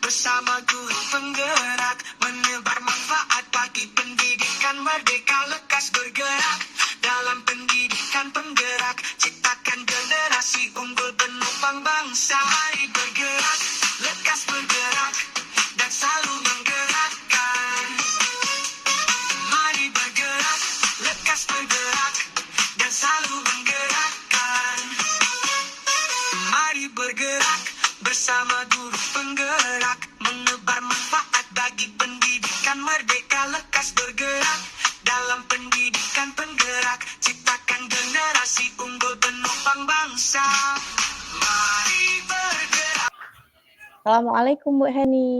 bersama guru penggerak, menebar manfaat bagi pendidikan merdeka, lekas bergerak dalam pendidikan penggerak, ciptakan generasi unggul penopang bangsa. Mari bergerak, lekas bergerak, dan selalu menggerakkan. Mari bergerak, lekas bergerak, dan selalu menggerakkan. Mari bergerak bersama guru penggerak, menebar manfaat bagi pendidikan merdeka, lekas bergerak dalam pendidikan penggerak, ciptakan generasi unggul penopang bangsa. Mari bergerak. Assalamualaikum Bu Heni.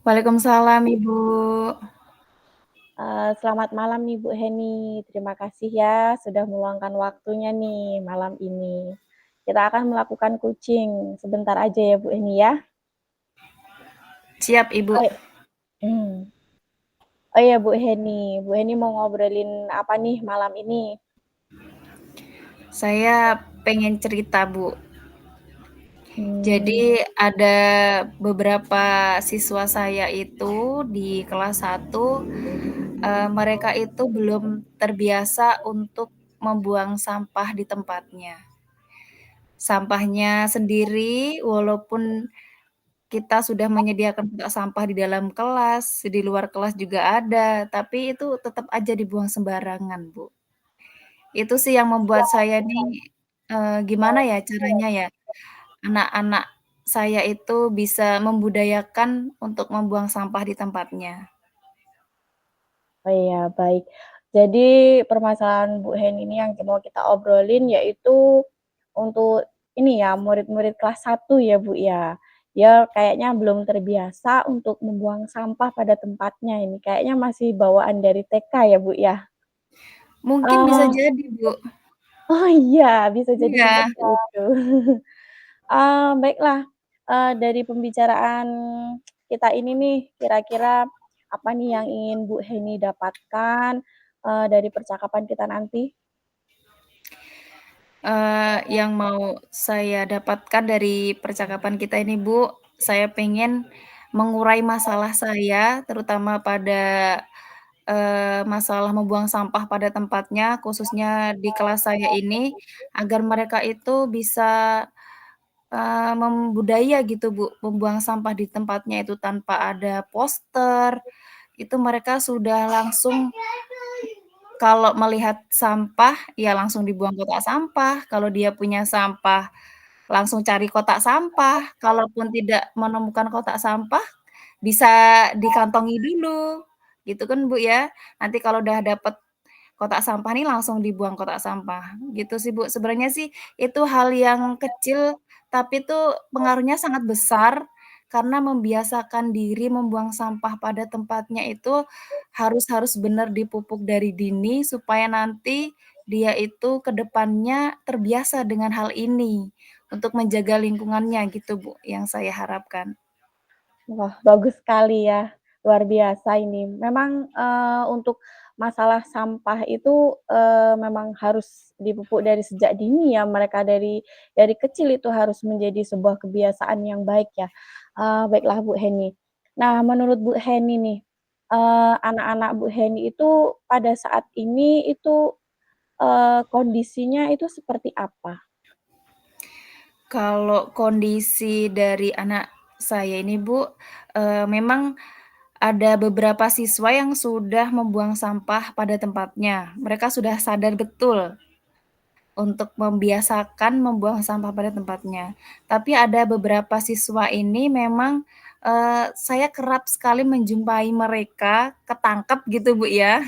Waalaikumsalam Ibu. Selamat malam nih Bu Heni. Terima kasih ya sudah meluangkan waktunya nih malam ini. Kita akan melakukan coaching sebentar aja ya Bu Heni ya. Siap Ibu. Oh iya Bu Heni mau ngobrolin apa nih malam ini? Saya pengen cerita Bu. Jadi ada beberapa siswa saya itu di kelas 1, mereka itu belum terbiasa untuk membuang sampah di tempatnya. Sampahnya sendiri walaupun kita sudah menyediakan kotak sampah di dalam kelas, di luar kelas juga ada, tapi itu tetap aja dibuang sembarangan, Bu. Itu sih yang membuat saya nih, gimana ya caranya ya, anak-anak saya itu bisa membudayakan untuk membuang sampah di tempatnya. Oh iya, baik. Jadi permasalahan Bu Heni ini yang mau kita obrolin yaitu untuk ini ya, murid-murid kelas 1 ya, Bu, ya. Dia kayaknya belum terbiasa untuk membuang sampah pada tempatnya ini, kayaknya masih bawaan dari TK ya, Bu, ya? Mungkin bisa Oh. jadi, Bu. Oh iya, bisa jadi Iya. seperti itu. Baiklah, dari pembicaraan kita ini nih, kira-kira apa nih yang ingin Bu Heni dapatkan, dari percakapan kita nanti? Yang mau saya dapatkan dari percakapan kita ini, Bu, saya pengen mengurai masalah saya, terutama pada, masalah membuang sampah pada tempatnya, khususnya di kelas saya ini, agar mereka itu bisa, membudaya gitu, Bu, membuang sampah di tempatnya itu tanpa ada poster, itu mereka sudah langsung kalau melihat sampah, ya langsung dibuang kotak sampah, kalau dia punya sampah, langsung cari kotak sampah, kalaupun tidak menemukan kotak sampah, bisa dikantongi dulu, gitu kan, Bu, ya. Nanti kalau udah dapet kotak sampah nih langsung dibuang kotak sampah, gitu sih, Bu. Sebenarnya sih itu hal yang kecil, tapi tuh pengaruhnya sangat besar, karena membiasakan diri membuang sampah pada tempatnya itu harus harus benar dipupuk dari dini, supaya nanti dia itu ke depannya terbiasa dengan hal ini, untuk menjaga lingkungannya gitu, Bu, yang saya harapkan. Wah, bagus sekali ya, luar biasa ini. Memang, untuk masalah sampah itu, memang harus dipupuk dari sejak dini ya, mereka dari kecil itu harus menjadi sebuah kebiasaan yang baik ya. Baiklah Bu Heni. Nah, menurut Bu Heni nih, anak-anak Bu Heni itu pada saat ini itu, kondisinya itu seperti apa? Kalau kondisi dari anak saya ini, Bu, memang ada beberapa siswa yang sudah membuang sampah pada tempatnya. Mereka sudah sadar betul untuk membiasakan membuang sampah pada tempatnya. Tapi ada beberapa siswa ini memang, saya kerap sekali menjumpai mereka ketangkep gitu, Bu, ya.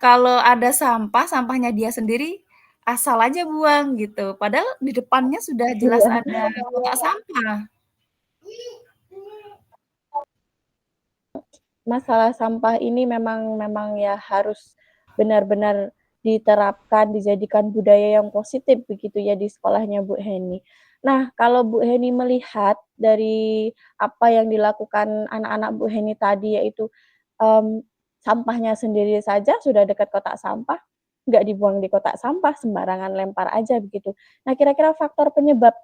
Kalau ada sampah, sampahnya dia sendiri, asal aja buang gitu, padahal di depannya sudah jelas Iya. ada kotak sampah. Masalah sampah ini memang ya harus benar-benar diterapkan, dijadikan budaya yang positif begitu ya di sekolahnya Bu Heni. Nah, kalau Bu Heni melihat dari apa yang dilakukan anak-anak Bu Heni tadi yaitu, sampahnya sendiri saja sudah dekat kotak sampah, nggak dibuang di kotak sampah, sembarangan lempar aja begitu. Nah, kira-kira faktor penyebab,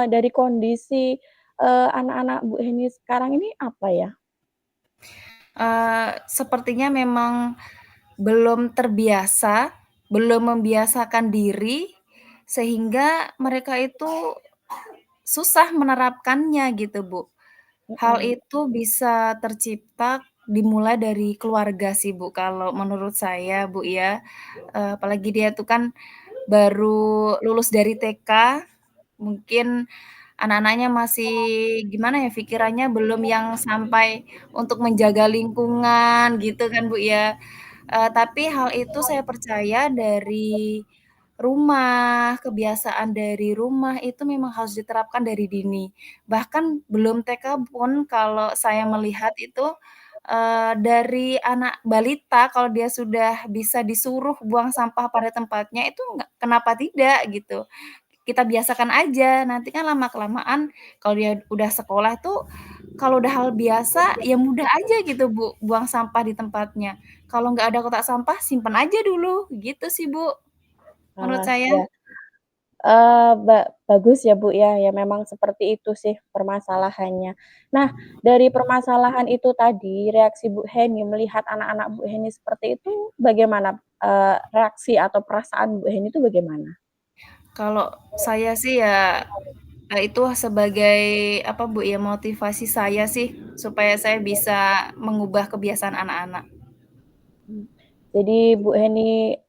dari kondisi anak-anak Bu Heni sekarang ini apa ya? Sepertinya memang belum terbiasa, belum membiasakan diri, sehingga mereka itu susah menerapkannya gitu, Bu. Hal Mhm, itu bisa tercipta dimulai dari keluarga sih, Bu, kalau menurut saya, Bu, ya. Apalagi dia tuh kan baru lulus dari TK, mungkin anak-anaknya masih gimana ya, pikirannya belum yang sampai untuk menjaga lingkungan gitu kan, Bu, ya. Tapi hal itu saya percaya dari rumah, kebiasaan dari rumah itu memang harus diterapkan dari dini. Bahkan belum TK pun kalau saya melihat itu, dari anak balita kalau dia sudah bisa disuruh buang sampah pada tempatnya itu nggak kenapa tidak gitu. Kita biasakan aja, nanti kan lama-kelamaan kalau dia udah sekolah tuh, kalau udah hal biasa, ya mudah aja gitu, Bu, buang sampah di tempatnya. Kalau nggak ada kotak sampah, simpen aja dulu, gitu sih, Bu, menurut saya. ya. Bagus ya, Bu, ya, ya memang seperti itu sih permasalahannya. Nah, dari permasalahan itu tadi, reaksi Bu Heni melihat anak-anak Bu Heni seperti itu bagaimana? Reaksi atau perasaan Bu Heni itu bagaimana? Kalau saya sih ya, itu sebagai apa, Bu, ya, motivasi saya sih, supaya saya bisa mengubah kebiasaan anak-anak. Mmm, jadi Bu Heni,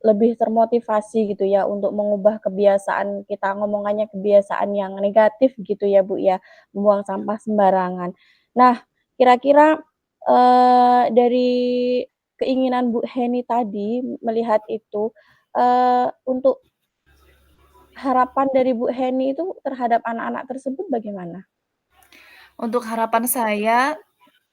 lebih termotivasi gitu ya untuk mengubah kebiasaan kita ngomongannya kebiasaan yang negatif gitu ya, Bu, ya, membuang sampah sembarangan. Nah, kira-kira, dari keinginan Bu Heni tadi melihat itu, untuk harapan dari Bu Heni itu terhadap anak-anak tersebut bagaimana? Untuk harapan saya,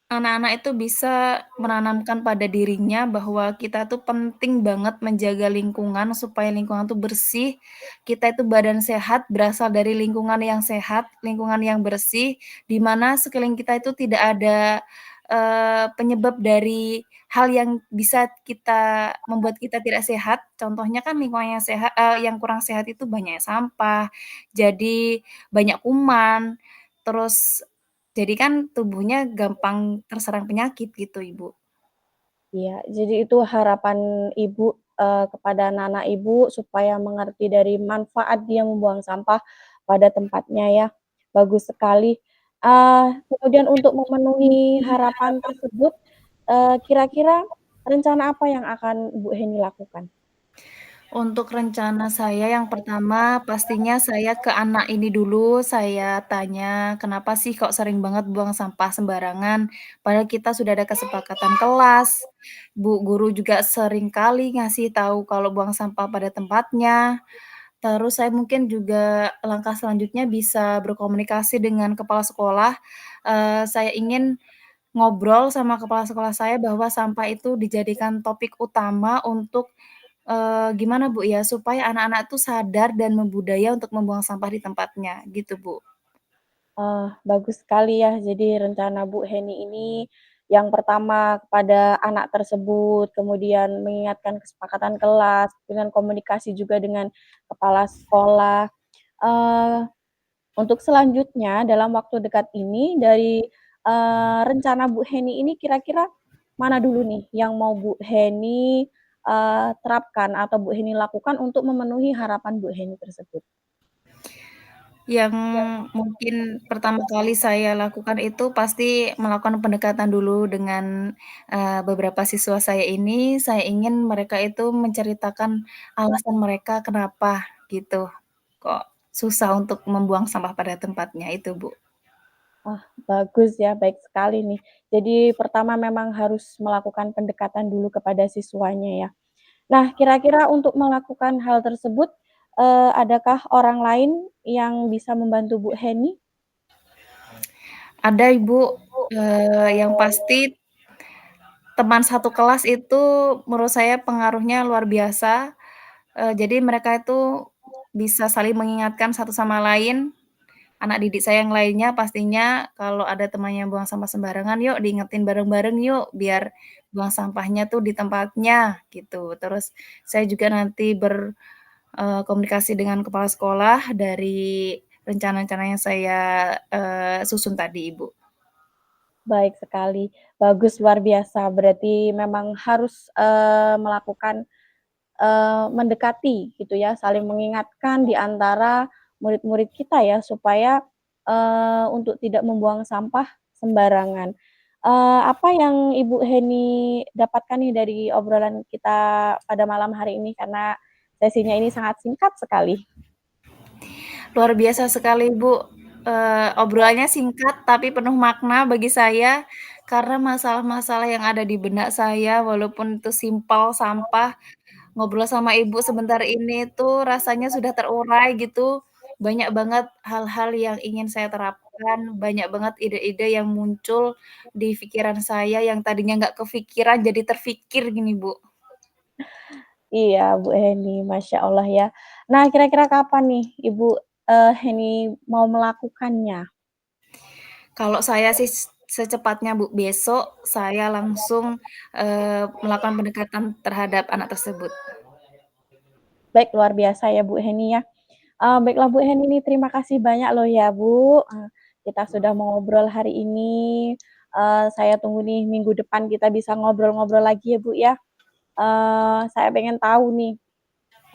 anak-anak itu bisa menanamkan pada dirinya bahwa kita tuh penting banget menjaga lingkungan supaya lingkungan tuh bersih, kita itu badan sehat berasal dari lingkungan yang sehat, lingkungan yang bersih, di mana sekeliling kita itu tidak ada, penyebab dari hal yang bisa membuat kita tidak sehat. Contohnya kan lingkungan yang kurang sehat itu banyak sampah, jadi banyak kuman, terus jadi kan tubuhnya gampang terserang penyakit gitu, Ibu. Iya, jadi itu harapan Ibu, kepada anak-anak Ibu supaya mengerti dari manfaat dia membuang sampah pada tempatnya ya, bagus sekali. Kemudian untuk memenuhi harapan tersebut, kira-kira rencana apa yang akan Bu Heni lakukan? Untuk rencana saya yang pertama pastinya saya ke anak ini dulu, saya tanya, "Kenapa sih kok sering banget buang sampah sembarangan? Padahal kita sudah ada kesepakatan kelas, Bu guru juga sering kali ngasih tahu kalau buang sampah pada tempatnya." Terus saya mungkin juga langkah selanjutnya bisa berkomunikasi dengan kepala sekolah, saya ingin ngobrol sama kepala sekolah saya bahwa sampah itu dijadikan topik utama untuk, gimana Bu ya, supaya anak-anak tuh sadar dan membudaya untuk membuang sampah di tempatnya, gitu Bu. Bagus sekali ya. Jadi rencana Bu Heni ini yang pertama kepada anak tersebut, kemudian mengingatkan kesepakatan kelas, dengan komunikasi juga dengan kepala sekolah. Eee, untuk selanjutnya dalam waktu dekat ini dari, rencana Bu Heni ini kira-kira mana dulu nih yang mau Bu Heni, terapkan atau Bu Heni lakukan untuk memenuhi harapan Bu Heni tersebut? Yang mungkin pertama kali saya lakukan itu pasti melakukan pendekatan dulu dengan, beberapa siswa saya ini, saya ingin mereka itu menceritakan alasan mereka kenapa gitu, kok susah untuk membuang sampah pada tempatnya, itu Bu. Bagus ya, baik sekali nih. Jadi pertama memang harus melakukan pendekatan dulu kepada siswanya ya. Nah, kira-kira untuk melakukan hal tersebut, adakah orang lain yang bisa membantu Bu Heni? Ada Ibu, yang pasti teman satu kelas itu menurut saya pengaruhnya luar biasa, jadi mereka itu bisa saling mengingatkan satu sama lain, anak didik saya yang lainnya pastinya kalau ada temannya buang sampah sembarangan, "Yuk diingetin bareng-bareng yuk, biar buang sampahnya tuh di tempatnya," gitu. Terus saya juga nanti komunikasi dengan kepala sekolah dari rencana-rencana yang saya, susun tadi, Ibu. Baik sekali, bagus luar biasa. Berarti memang harus, melakukan, mendekati gitu ya, saling mengingatkan di antara murid-murid kita ya, supaya, untuk tidak membuang sampah sembarangan. Apa yang Ibu Heni dapatkan nih dari obrolan kita pada malam hari ini? Karena sesinya ini sangat singkat sekali. Luar biasa sekali, Bu, obrolannya singkat tapi penuh makna bagi saya, karena masalah-masalah yang ada di benak saya walaupun itu simpel sampah, ngobrol sama Ibu sebentar ini tuh rasanya sudah terurai gitu. Banyak banget hal-hal yang ingin saya terapkan, banyak banget ide-ide yang muncul di pikiran saya yang tadinya nggak kepikiran jadi terfikir gini, Bu. Iya, Bu Heni, Masya Allah ya. Nah, kira-kira kapan nih Ibu, Heni mau melakukannya? Kalau saya sih secepatnya, Bu, besok saya langsung, melakukan pendekatan terhadap anak tersebut. Baik, luar biasa ya Bu Heni ya. Baiklah Bu Heni nih, terima kasih banyak loh ya Bu, kita sudah mengobrol hari ini, saya tunggu nih minggu depan kita bisa ngobrol-ngobrol lagi ya Bu ya. Saya pengen tahu nih,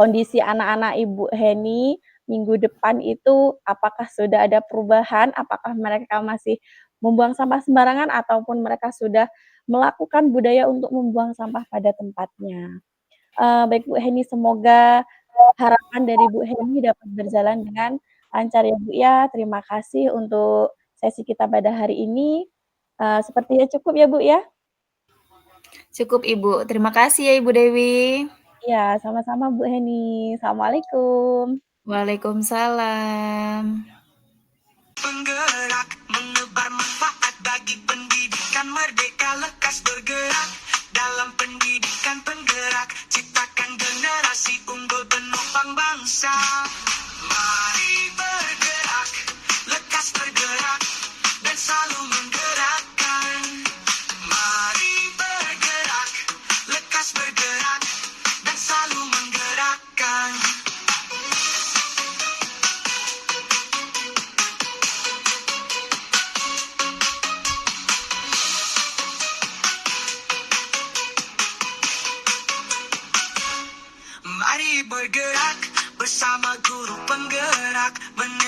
kondisi anak-anak Ibu Heni minggu depan itu apakah sudah ada perubahan? Apakah mereka masih membuang sampah sembarangan ataupun mereka sudah melakukan budaya untuk membuang sampah pada tempatnya? Baik Bu Heni, semoga harapan dari Bu Heni dapat berjalan dengan lancar ya Bu ya. Terima kasih untuk sesi kita pada hari ini, sepertinya cukup ya Bu ya? Cukup, Ibu. Terima kasih ya, Ibu Dewi. Iya, sama-sama Bu Heni. Assalamualaikum. Waalaikumsalam. Penggerak menebar manfaat bagi pendidikan merdeka lekas bergerak dalam pendidikan penggerak ciptakan generasi unggul penopang bangsa. Mari bergerak, lekas bergerak dan selalu menggerakkan. Mari bergerak, lekas bergerak dan selalu menggerakkan. Mari bergerak bersama guru penggerak.